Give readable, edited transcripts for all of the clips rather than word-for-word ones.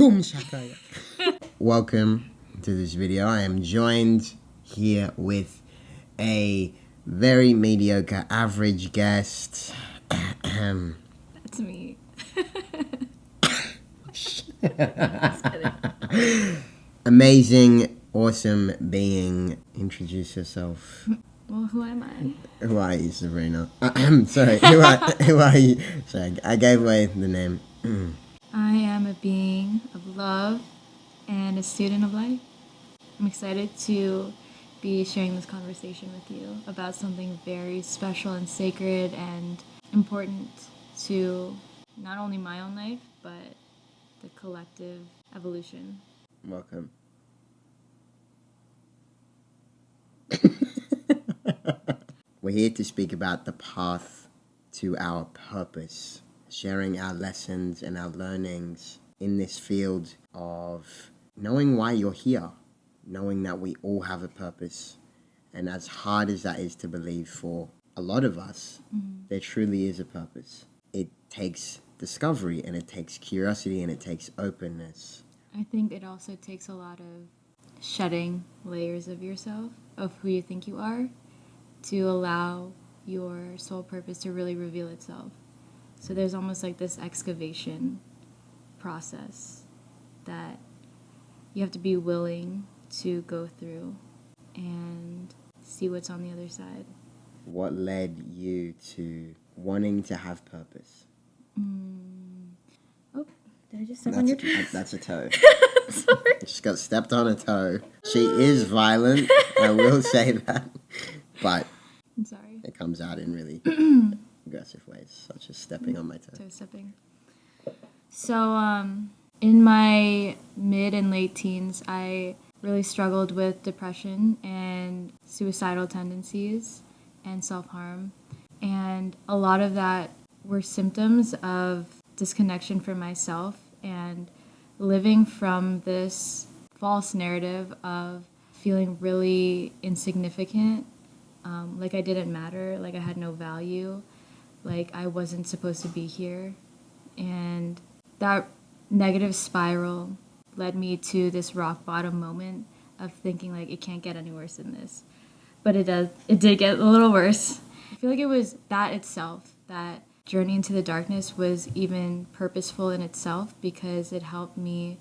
Boom shaka. Welcome to this video. I am joined here with a very mediocre average guest. That's me. Amazing, awesome being. Introduce yourself. Well, who am I? Who are you, Sabrina? Sorry, who are you? Sorry, I gave away the name. I am a being of love and a student of life. I'm excited to be sharing this conversation with you about something very special and sacred and important to not only my own life, but the collective evolution. Welcome. We're here to speak about the path to our purpose, sharing our lessons and our learnings in this field of knowing why you're here, knowing that we all have a purpose. And as hard as that is to believe for a lot of us, there truly is a purpose. It takes discovery and it takes curiosity and it takes openness. I think it also takes a lot of shedding layers of yourself, of who you think you are, to allow your soul purpose to really reveal itself. So there's almost like this excavation process that you have to be willing to go through and see what's on the other side. What led you to wanting to have purpose? Oh, did I just step on your toe? That's a toe. Sorry. She got stepped on a toe. She is violent, I will say that. But I'm sorry. it comes out in really aggressive ways, such as stepping on my toe. Toe stepping. So, in my mid and late teens, I really struggled with depression and suicidal tendencies and self-harm. And a lot of that were symptoms of disconnection from myself and living from this false narrative of feeling really insignificant, like I didn't matter, like I had no value, like I wasn't supposed to be here. And that negative spiral led me to this rock bottom moment of thinking like it can't get any worse than this. But it did get a little worse. I feel like it was that itself, that journey into the darkness was even purposeful in itself because it helped me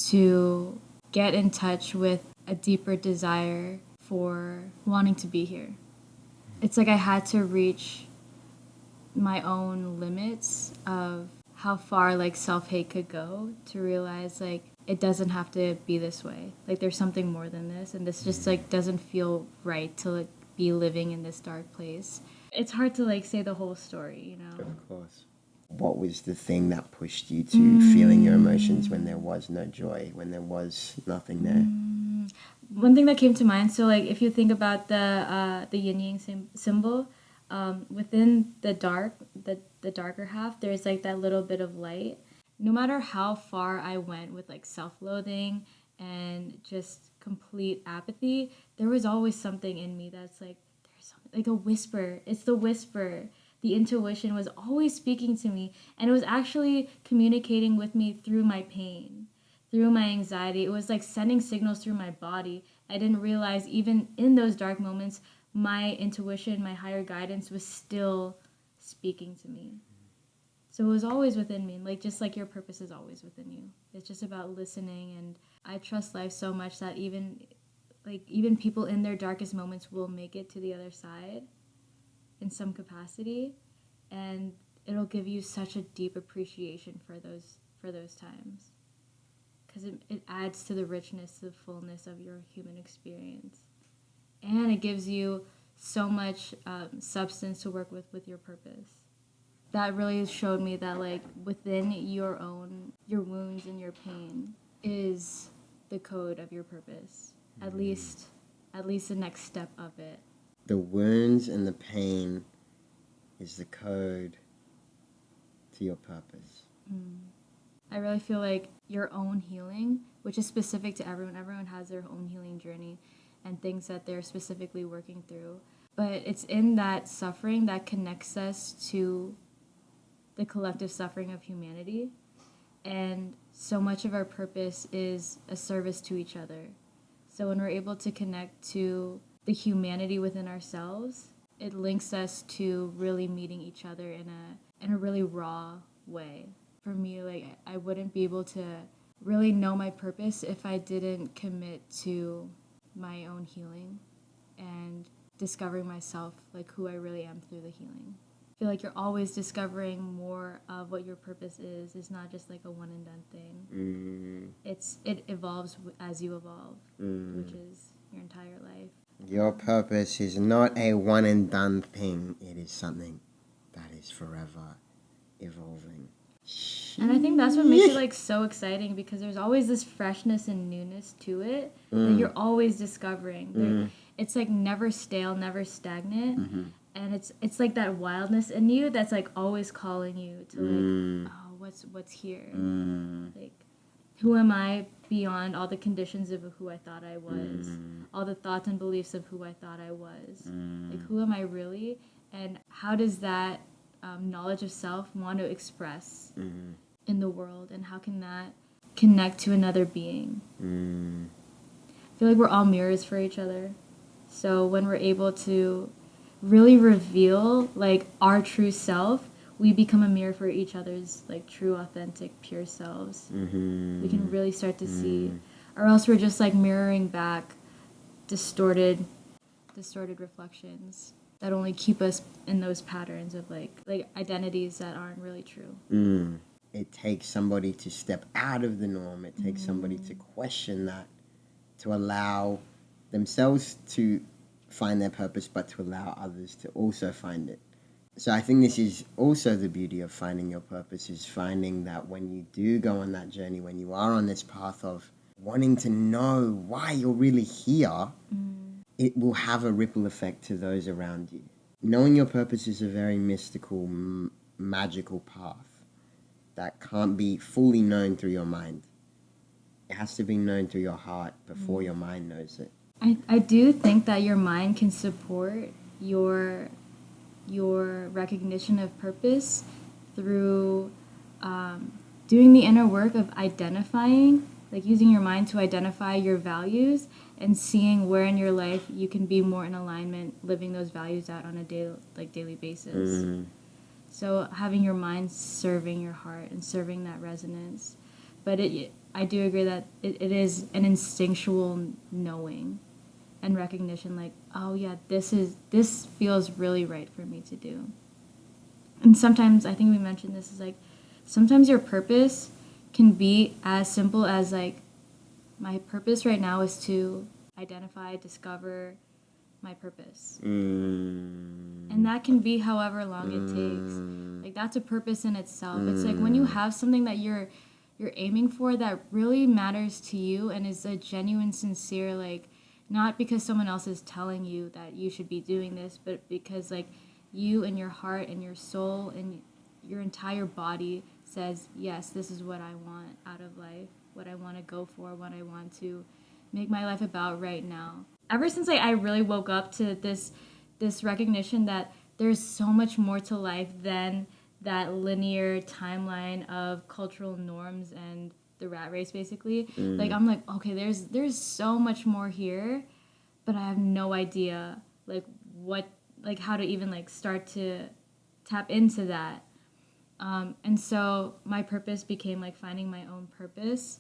to get in touch with a deeper desire for wanting to be here. It's like I had to reach my own limits of how far like self-hate could go to realize like it doesn't have to be this way. Like there's something more than this, and this just like doesn't feel right to like be living in this dark place. It's hard to like say the whole story, you know. Of course. What was the thing that pushed you to feeling your emotions when there was no joy, when there was nothing there? One thing that came to mind, so like if you think about the yin yang symbol, within the darker half, there's like that little bit of light. No matter how far I went with like self-loathing and just complete apathy, there was always something in me that's like there's something, like a whisper. It's the whisper. The intuition was always speaking to me, and it was actually communicating with me through my pain, through my anxiety. It was like sending signals through my body. I didn't realize even in those dark moments, my intuition, my higher guidance was still speaking to me. So it was always within me, like just like your purpose is always within you. It's just about listening, and I trust life so much that even people in their darkest moments will make it to the other side in some capacity, and it'll give you such a deep appreciation for those times. Because it adds to the richness, the fullness of your human experience. And it gives you so much substance to work with your purpose. That really showed me that like within your wounds and your pain is the code of your purpose. At least the next step of it. The wounds and the pain is the code to your purpose. I really feel like your own healing, which is specific to everyone has their own healing journey and things that they're specifically working through. But it's in that suffering that connects us to the collective suffering of humanity. And so much of our purpose is a service to each other. So when we're able to connect to the humanity within ourselves, it links us to really meeting each other in a really raw way. For me, like, I wouldn't be able to really know my purpose if I didn't commit to my own healing and discovering myself, like who I really am through the healing. I feel like you're always discovering more of what your purpose is. It's not just like a one and done thing. It evolves as you evolve, which is your entire life. Your purpose is not a one and done thing. It is something that is forever evolving. And I think that's what makes it like so exciting, because there's always this freshness and newness to it that you're always discovering. It's like never stale, never stagnant. And it's like that wildness in you that's like always calling you to like, oh, what's here? Like, who am I beyond all the conditions of who I thought I was? All the thoughts and beliefs of who I thought I was. Like, who am I really? And how does that knowledge of self want to express in the world? And how can that connect to another being? I feel like we're all mirrors for each other. So when we're able to really reveal like our true self, we become a mirror for each other's like true, authentic, pure selves. We can really start to see, or else we're just like mirroring back distorted reflections that only keep us in those patterns of like identities that aren't really true. It takes somebody to step out of the norm. It takes somebody to question that, to allow themselves to find their purpose, but to allow others to also find it. So I think this is also the beauty of finding your purpose, is finding that when you do go on that journey, when you are on this path of wanting to know why you're really here, it will have a ripple effect to those around you. Knowing your purpose is a very mystical, magical path that can't be fully known through your mind. It has to be known through your heart before your mind knows it. I do think that your mind can support your recognition of purpose through doing the inner work of identifying, like using your mind to identify your values and seeing where in your life you can be more in alignment, living those values out on a daily basis. So having your mind serving your heart and serving that resonance. But I do agree that it is an instinctual knowing and recognition, like, oh yeah, this feels really right for me to do. And sometimes, I think we mentioned this, is like, sometimes your purpose can be as simple as like, my purpose right now is to identify, discover my purpose. And that can be however long it takes. Like, that's a purpose in itself. It's like when you have something that you're aiming for that really matters to you and is a genuine, sincere, like, not because someone else is telling you that you should be doing this, but because like you and your heart and your soul and your entire body says, yes, this is what I want out of life, what I want to go for, what I want to make my life about right now. Ever since I really woke up to this recognition that there's so much more to life than that linear timeline of cultural norms and the rat race, basically. Like, I'm like, okay, there's so much more here, but I have no idea like how to even like start to tap into that. And so my purpose became like finding my own purpose.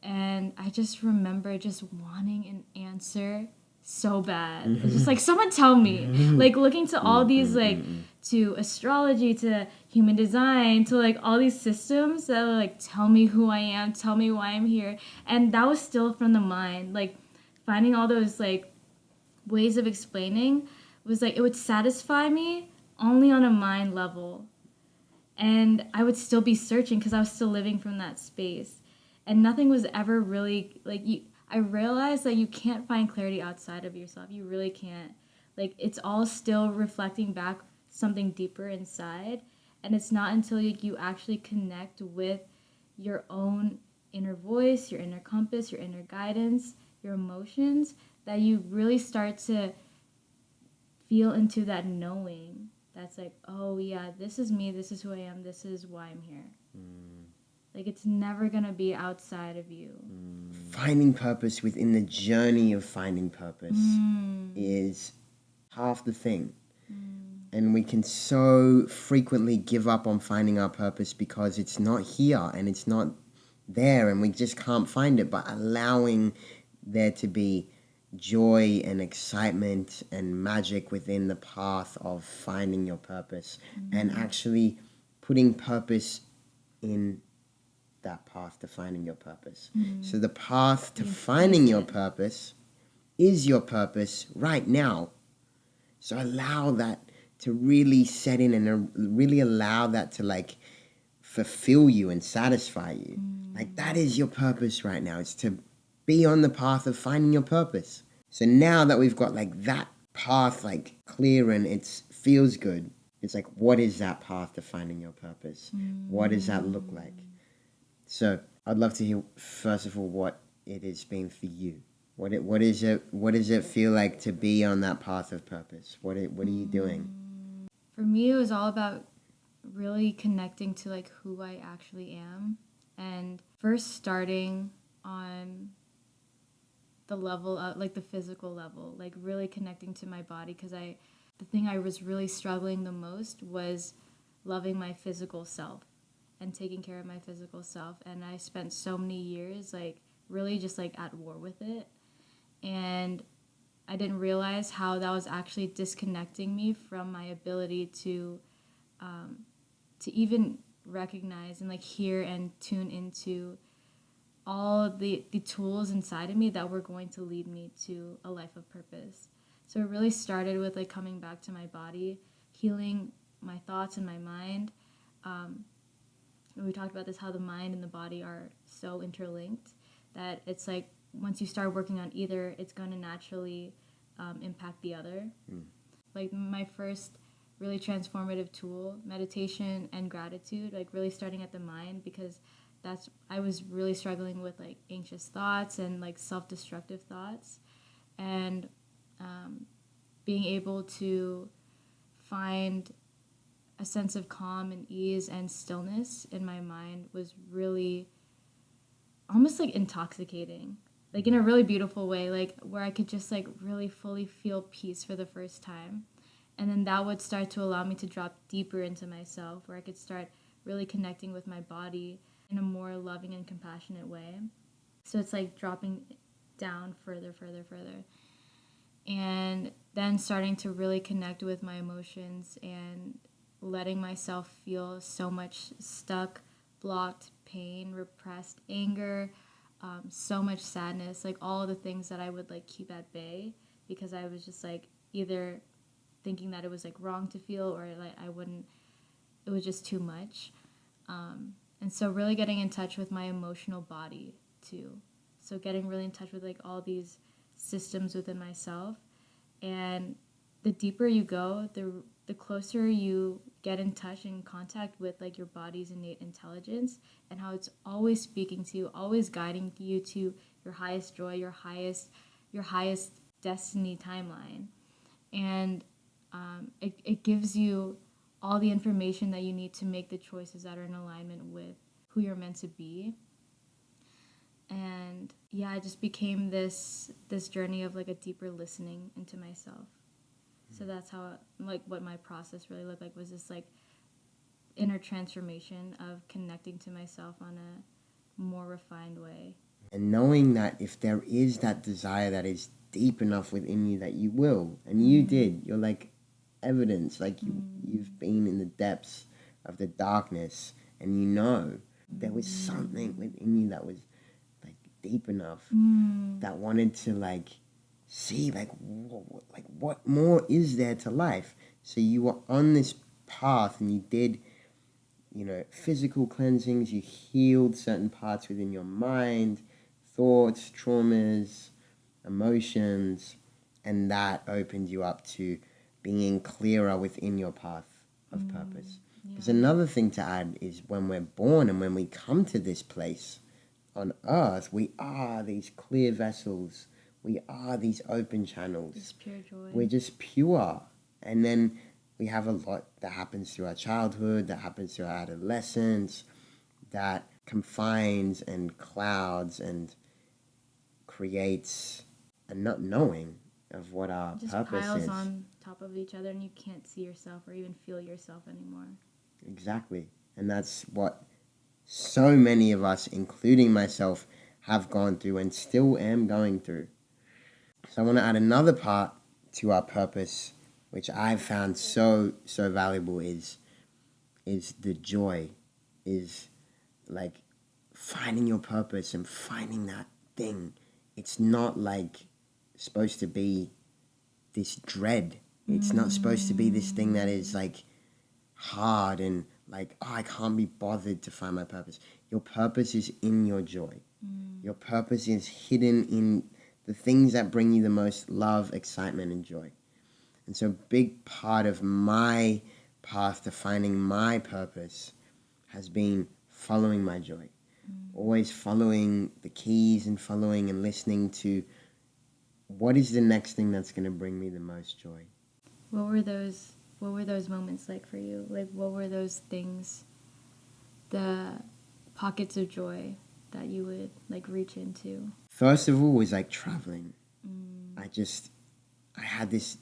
And I just remember just wanting an answer so bad. It's just like, someone tell me. Like, looking to all these, like, to astrology, to human design, to like all these systems that are like, tell me who I am, tell me why I'm here. And that was still from the mind. Like, finding all those like ways of explaining was like, it would satisfy me only on a mind level. And I would still be searching because I was still living from that space. And nothing was ever really, like, I realized that you can't find clarity outside of yourself. You really can't. Like, it's all still reflecting back something deeper inside. And it's not until you actually connect with your own inner voice, your inner compass, your inner guidance, your emotions, that you really start to feel into that knowing. That's like, oh yeah, this is me, this is who I am, this is why I'm here. Like, it's never gonna be outside of you. Finding purpose within the journey of finding purpose is half the thing. And we can so frequently give up on finding our purpose because it's not here and it's not there and we just can't find it. But allowing there to be joy and excitement and magic within the path of finding your purpose and actually putting purpose in that path to finding your purpose. So the path to finding your purpose is your purpose right now. So allow that to really set in and really allow that to like fulfill you and satisfy you. Like that is your purpose right now. It's to be on the path of finding your purpose. So now that we've got like that path like clear and it feels good, it's like, what is that path to finding your purpose? What does that look like? So I'd love to hear first of all what it has been for you. What does it feel like to be on that path of purpose? What are you doing? For me, it was all about really connecting to like who I actually am, and first starting on the level of like the physical level, like really connecting to my body, because the thing I was really struggling the most was loving my physical self and taking care of my physical self, and I spent so many years like really just like at war with it, and I didn't realize how that was actually disconnecting me from my ability to even recognize and like hear and tune into all the tools inside of me that were going to lead me to a life of purpose. So it really started with like coming back to my body, healing my thoughts and my mind. And we talked about this, how the mind and the body are so interlinked that it's like once you start working on either, it's going to naturally impact the other. Like my first really transformative tool, meditation and gratitude, like really starting at the mind, because I was really struggling with like anxious thoughts and like self-destructive thoughts, and being able to find a sense of calm and ease and stillness in my mind was really almost like intoxicating, like in a really beautiful way, like where I could just like really fully feel peace for the first time. And then that would start to allow me to drop deeper into myself, where I could start really connecting with my body in a more loving and compassionate way. So it's like dropping down further, further, further. And then starting to really connect with my emotions and letting myself feel so much stuck, blocked pain, repressed anger, so much sadness, like all the things that I would like keep at bay because I was just like either thinking that it was like wrong to feel or like it was just too much. And so really getting in touch with my emotional body too. So getting really in touch with like all these systems within myself, and the deeper you go, the closer you get in touch and contact with like your body's innate intelligence and how it's always speaking to you, always guiding you to your highest joy, your highest destiny timeline. And it gives you all the information that you need to make the choices that are in alignment with who you're meant to be. And yeah, it just became this journey of like a deeper listening into myself. So that's how like what my process really looked like, was this like inner transformation of connecting to myself on a more refined way. And knowing that if there is that desire that is deep enough within you that you will, and you did, you're like evidence, like you've been in the depths of the darkness and you know there was something within you that was like deep enough that wanted to like see like what more is there to life. So you were on this path and you did, physical cleansings, you healed certain parts within your mind, thoughts, traumas, emotions, and that opened you up to being clearer within your path of purpose. Because another thing to add is when we're born and when we come to this place on earth, we are these clear vessels. We are these open channels. Just pure joy. We're just pure. And then we have a lot that happens through our childhood, that happens through our adolescence, that confines and clouds and creates a not knowing of what our It just purpose piles is. on top of each other and you can't see yourself or even feel yourself anymore. Exactly. And that's what so many of us, including myself, have gone through and still am going through. So I want to add another part to our purpose, which I've found so valuable, is the joy, is like finding your purpose and finding that thing. It's not like supposed to be this dread. It's not supposed to be this thing that is like hard and like, oh, I can't be bothered to find my purpose. Your purpose is in your joy. Your purpose is hidden in the things that bring you the most love, excitement, and joy. And so a big part of my path to finding my purpose has been following my joy. Always following the keys and following and listening to what is the next thing that's going to bring me the most joy. What were those moments like for you? Like, what were those things, the pockets of joy that you would like reach into? First of all was like traveling. I had this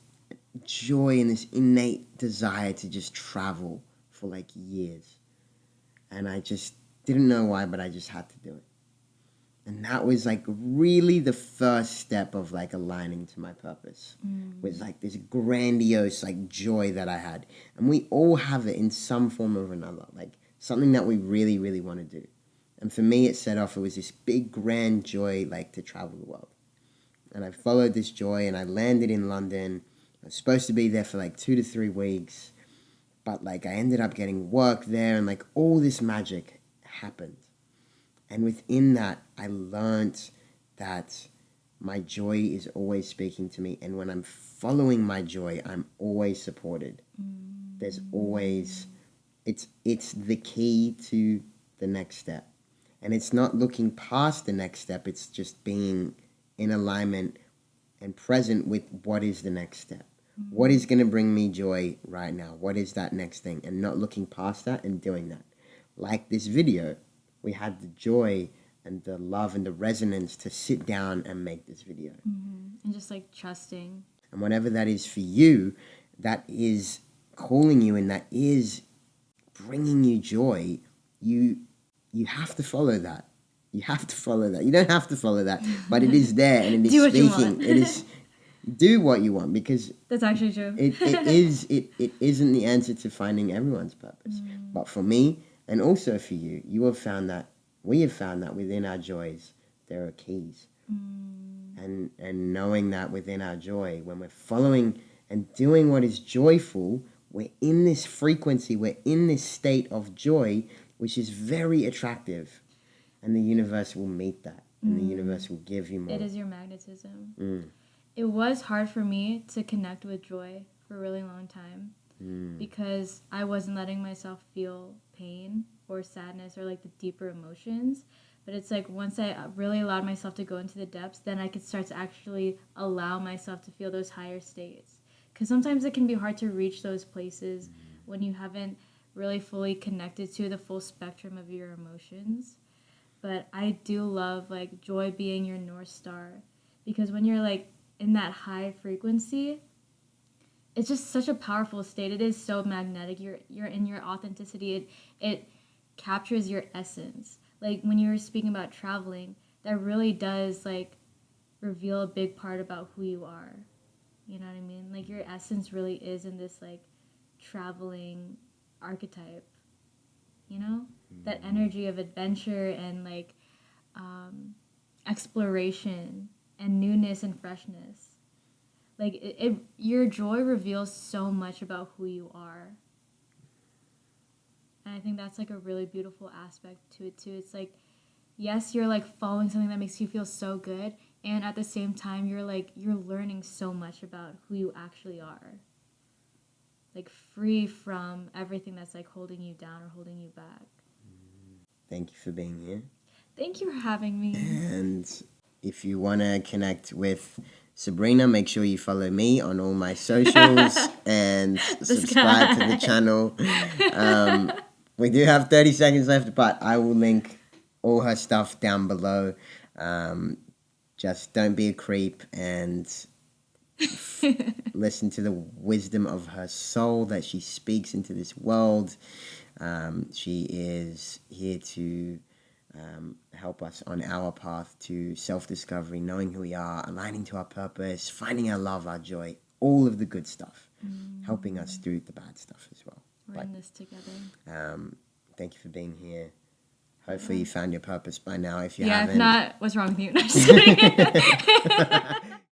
joy and this innate desire to just travel for like years. And I just didn't know why, but I just had to do it. And that was like really the first step of like aligning to my purpose. Was like this grandiose like joy that I had. And we all have it in some form or another, like something that we really, really want to do. And for me, it set off, it was this big grand joy like to travel the world. And I followed this joy and I landed in London. I was supposed to be there for like 2 to 3 weeks. But like I ended up getting work there and like all this magic happened. And within that, I learned that my joy is always speaking to me. And when I'm following my joy, I'm always supported. There's always, it's the key to the next step. And it's not looking past the next step. It's just being in alignment and present with what is the next step. What is going to bring me joy right now? What is that next thing? And not looking past that and doing that. Like this video, we had the joy and the love and the resonance to sit down and make this video. And just like trusting. And whatever that is for you, that is calling you and that is bringing you joy, you have to follow that. You have to follow that. You don't have to follow that, but it is there and it is Do what you speaking. want. It is do what you want, because That's actually true. it isn't the answer to finding everyone's purpose. But for me, and also for you, we have found that within our joys, there are keys. And knowing that within our joy, when we're following and doing what is joyful, we're in this frequency, we're in this state of joy, which is very attractive. And the universe will meet that. And the universe will give you more. It is your magnetism. It was hard for me to connect with joy for a really long time because I wasn't letting myself feel pain or sadness or like the deeper emotions. But it's like once I really allowed myself to go into the depths, then I could start to actually allow myself to feel those higher states. Because sometimes it can be hard to reach those places when you haven't really fully connected to the full spectrum of your emotions. But I do love like joy being your North Star, because when you're like in that high frequency, it's just such a powerful state. It is so magnetic. You're in your authenticity. It captures your essence. Like when you were speaking about traveling, that really does like reveal a big part about who you are. You know what I mean? Like your essence really is in this like traveling archetype. You know? That energy of adventure and like exploration and newness and freshness. Like your joy reveals so much about who you are. And I think that's like a really beautiful aspect to it too. It's like, yes, you're like following something that makes you feel so good, and at the same time you're learning so much about who you actually are. Like free from everything that's like holding you down or holding you back. Thank you for being here. Thank you for having me. And if you want to connect with Sabrina, make sure you follow me on all my socials and subscribe to the channel. We do have 30 seconds left, but I will link all her stuff down below. Just don't be a creep and listen to the wisdom of her soul that she speaks into this world. She is here to help us on our path to self-discovery, knowing who we are, aligning to our purpose, finding our love, our joy, all of the good stuff, helping us through the bad stuff as well. We're in this together. Thank you for being here. Hopefully you found your purpose by now. If you yeah, haven't... if not, what's wrong with you? No, just kidding.